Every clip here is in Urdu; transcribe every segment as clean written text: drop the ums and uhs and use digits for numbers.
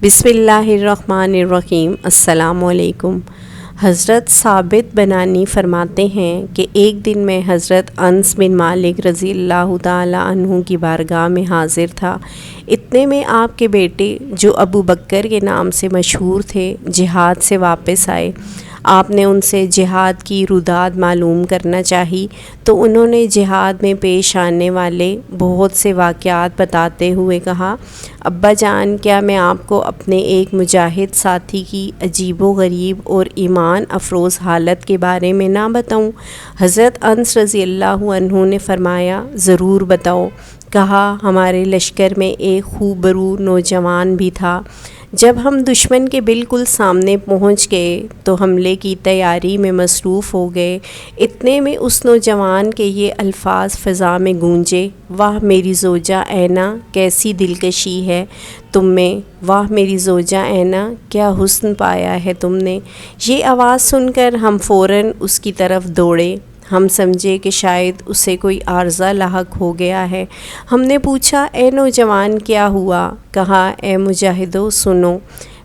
بسم اللہ الرحمن الرحیم۔ السلام علیکم۔ حضرت ثابت بنانی فرماتے ہیں کہ ایک دن میں حضرت انس بن مالک رضی اللہ تعالی عنہ کی بارگاہ میں حاضر تھا۔ اتنے میں آپ کے بیٹے جو ابو بکر کے نام سے مشہور تھے جہاد سے واپس آئے۔ آپ نے ان سے جہاد کی روداد معلوم کرنا چاہی تو انہوں نے جہاد میں پیش آنے والے بہت سے واقعات بتاتے ہوئے کہا، ابا جان، کیا میں آپ کو اپنے ایک مجاہد ساتھی کی عجیب و غریب اور ایمان افروز حالت کے بارے میں نہ بتاؤں؟ حضرت انس رضی اللہ عنہ نے فرمایا، ضرور بتاؤ۔ کہا، ہمارے لشکر میں ایک خوبرو نوجوان بھی تھا۔ جب ہم دشمن کے بالکل سامنے پہنچ گئے تو حملے کی تیاری میں مصروف ہو گئے۔ اتنے میں اس نوجوان کے یہ الفاظ فضا میں گونجے، واہ میری زوجہ اینا، کیسی دلکشی ہے تم میں، واہ میری زوجہ اینا، کیا حسن پایا ہے تم نے۔ یہ آواز سن کر ہم فوراً اس کی طرف دوڑے۔ ہم سمجھے کہ شاید اسے کوئی عارضہ لاحق ہو گیا ہے۔ ہم نے پوچھا، اے نوجوان کیا ہوا؟ کہا، اے مجاہدو سنو،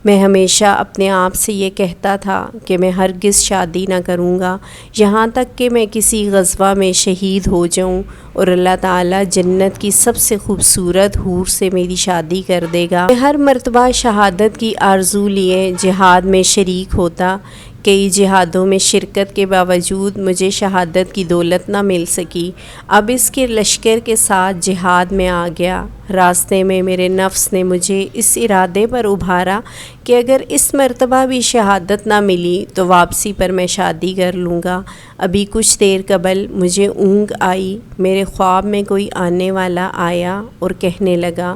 میں ہمیشہ اپنے آپ سے یہ کہتا تھا کہ میں ہرگز شادی نہ کروں گا یہاں تک کہ میں کسی غزوہ میں شہید ہو جاؤں اور اللہ تعالیٰ جنت کی سب سے خوبصورت حور سے میری شادی کر دے گا۔ میں ہر مرتبہ شہادت کی آرزو لیے جہاد میں شریک ہوتا۔ کئی جہادوں میں شرکت کے باوجود مجھے شہادت کی دولت نہ مل سکی۔ اب اس کے لشکر کے ساتھ جہاد میں آ گیا۔ راستے میں میرے نفس نے مجھے اس ارادے پر ابھارا کہ اگر اس مرتبہ بھی شہادت نہ ملی تو واپسی پر میں شادی کر لوں گا۔ ابھی کچھ دیر قبل مجھے اونگ آئی۔ میرے خواب میں کوئی آنے والا آیا اور کہنے لگا،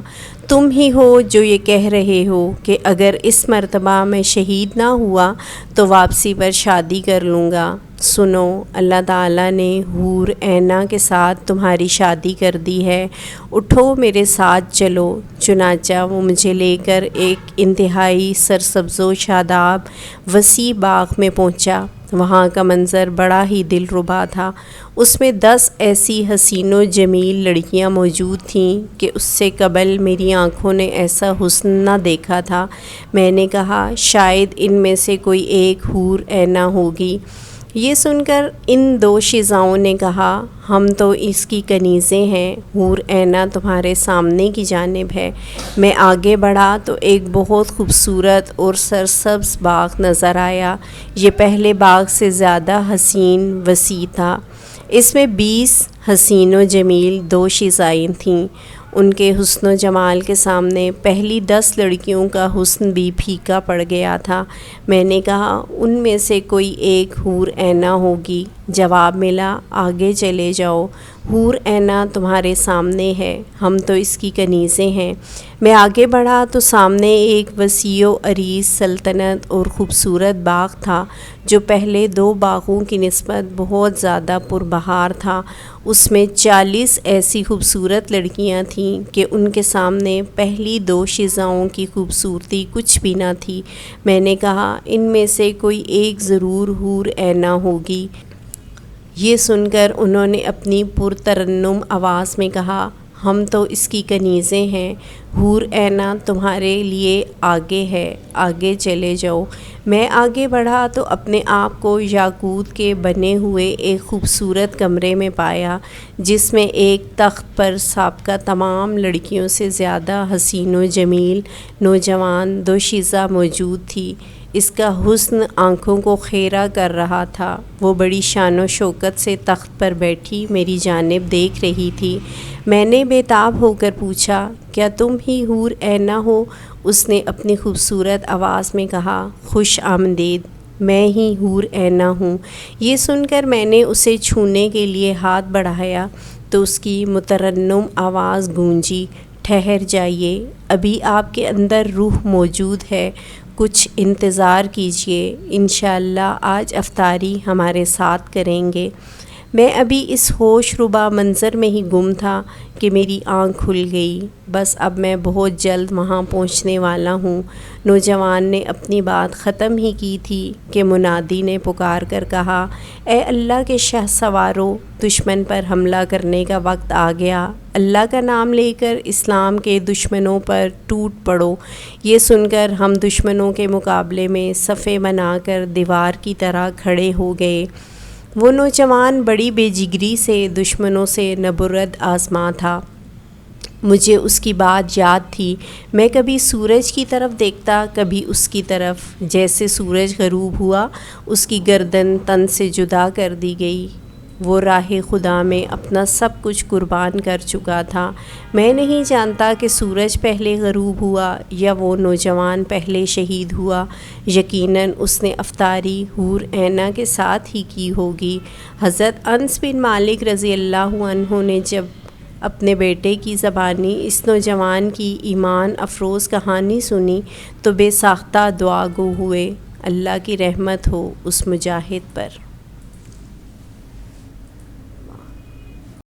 تم ہی ہو جو یہ کہہ رہے ہو کہ اگر اس مرتبہ میں شہید نہ ہوا تو واپسی پر شادی کر لوں گا۔ سنو، اللہ تعالیٰ نے حور اینا کے ساتھ تمہاری شادی کر دی ہے، اٹھو میرے ساتھ چلو۔ چنانچہ وہ مجھے لے کر ایک انتہائی سرسبز و شاداب وسیع باغ میں پہنچا۔ وہاں کا منظر بڑا ہی دل ربا تھا۔ اس میں 10 ایسی حسین و جمیل لڑکیاں موجود تھیں کہ اس سے قبل میری آنکھوں نے ایسا حسن نہ دیکھا تھا۔ میں نے کہا، شاید ان میں سے کوئی ایک حور اینا ہوگی۔ یہ سن کر ان 2 شیزاؤں نے کہا، ہم تو اس کی کنیزیں ہیں، حور اینا تمہارے سامنے کی جانب ہے۔ میں آگے بڑھا تو ایک بہت خوبصورت اور سرسبز باغ نظر آیا۔ یہ پہلے باغ سے زیادہ حسین وسیع تھا۔ اس میں 20 حسین و جمیل 2 شیزائیں تھیں۔ ان کے حسن و جمال کے سامنے پہلی 10 لڑکیوں کا حسن بھی پھیکا پڑ گیا تھا۔ میں نے کہا، ان میں سے کوئی ایک حور اینا ہوگی۔ جواب ملا، آگے چلے جاؤ، حور اینا تمہارے سامنے ہے، ہم تو اس کی کنیزیں ہیں۔ میں آگے بڑھا تو سامنے ایک وسیع و عریض سلطنت اور خوبصورت باغ تھا جو پہلے 2 باغوں کی نسبت بہت زیادہ پربہار تھا۔ اس میں 40 ایسی خوبصورت لڑکیاں تھیں کہ ان کے سامنے پہلی 2 شیزاؤں کی خوبصورتی کچھ بھی نہ تھی۔ میں نے کہا، ان میں سے کوئی ایک ضرور حور اینا ہوگی۔ یہ سن کر انہوں نے اپنی پرترنم آواز میں کہا، ہم تو اس کی کنیزیں ہیں، حور اینا تمہارے لیے آگے ہے، آگے چلے جاؤ۔ میں آگے بڑھا تو اپنے آپ کو یاقوت کے بنے ہوئے ایک خوبصورت کمرے میں پایا جس میں ایک تخت پر سابقہ تمام لڑکیوں سے زیادہ حسین و جمیل نوجوان 2 شیزہ موجود تھی۔ اس کا حسن آنکھوں کو خیرہ کر رہا تھا۔ وہ بڑی شان و شوکت سے تخت پر بیٹھی میری جانب دیکھ رہی تھی۔ میں نے بے تاب ہو کر پوچھا، کیا تم ہی حور اینا ہو؟ اس نے اپنی خوبصورت آواز میں کہا، خوش آمدید، میں ہی حور اینا ہوں۔ یہ سن کر میں نے اسے چھونے کے لیے ہاتھ بڑھایا تو اس کی مترنم آواز گونجی، ٹھہر جائیے، ابھی آپ کے اندر روح موجود ہے، کچھ انتظار کیجیے، انشاءاللہ آج افطاری ہمارے ساتھ کریں گے۔ میں ابھی اس ہوش ربا منظر میں ہی گم تھا کہ میری آنکھ کھل گئی۔ بس اب میں بہت جلد وہاں پہنچنے والا ہوں۔ نوجوان نے اپنی بات ختم ہی کی تھی کہ منادی نے پکار کر کہا، اے اللہ کے شہ سوارو، دشمن پر حملہ کرنے کا وقت آ گیا۔ اللہ کا نام لے کر اسلام کے دشمنوں پر ٹوٹ پڑو۔ یہ سن کر ہم دشمنوں کے مقابلے میں صفیں بنا کر دیوار کی طرح کھڑے ہو گئے۔ وہ نوجوان بڑی بے جگری سے دشمنوں سے نبرد آزما تھا۔ مجھے اس کی بات یاد تھی۔ میں کبھی سورج کی طرف دیکھتا، کبھی اس کی طرف۔ جیسے سورج غروب ہوا، اس کی گردن تن سے جدا کر دی گئی۔ وہ راہ خدا میں اپنا سب کچھ قربان کر چکا تھا۔ میں نہیں جانتا کہ سورج پہلے غروب ہوا یا وہ نوجوان پہلے شہید ہوا۔ یقیناً اس نے افطاری حور عینہ کے ساتھ ہی کی ہوگی۔ حضرت انس بن مالک رضی اللہ عنہ نے جب اپنے بیٹے کی زبانی اس نوجوان کی ایمان افروز کہانی سنی تو بے ساختہ دعا گو ہوئے، اللہ کی رحمت ہو اس مجاہد پر۔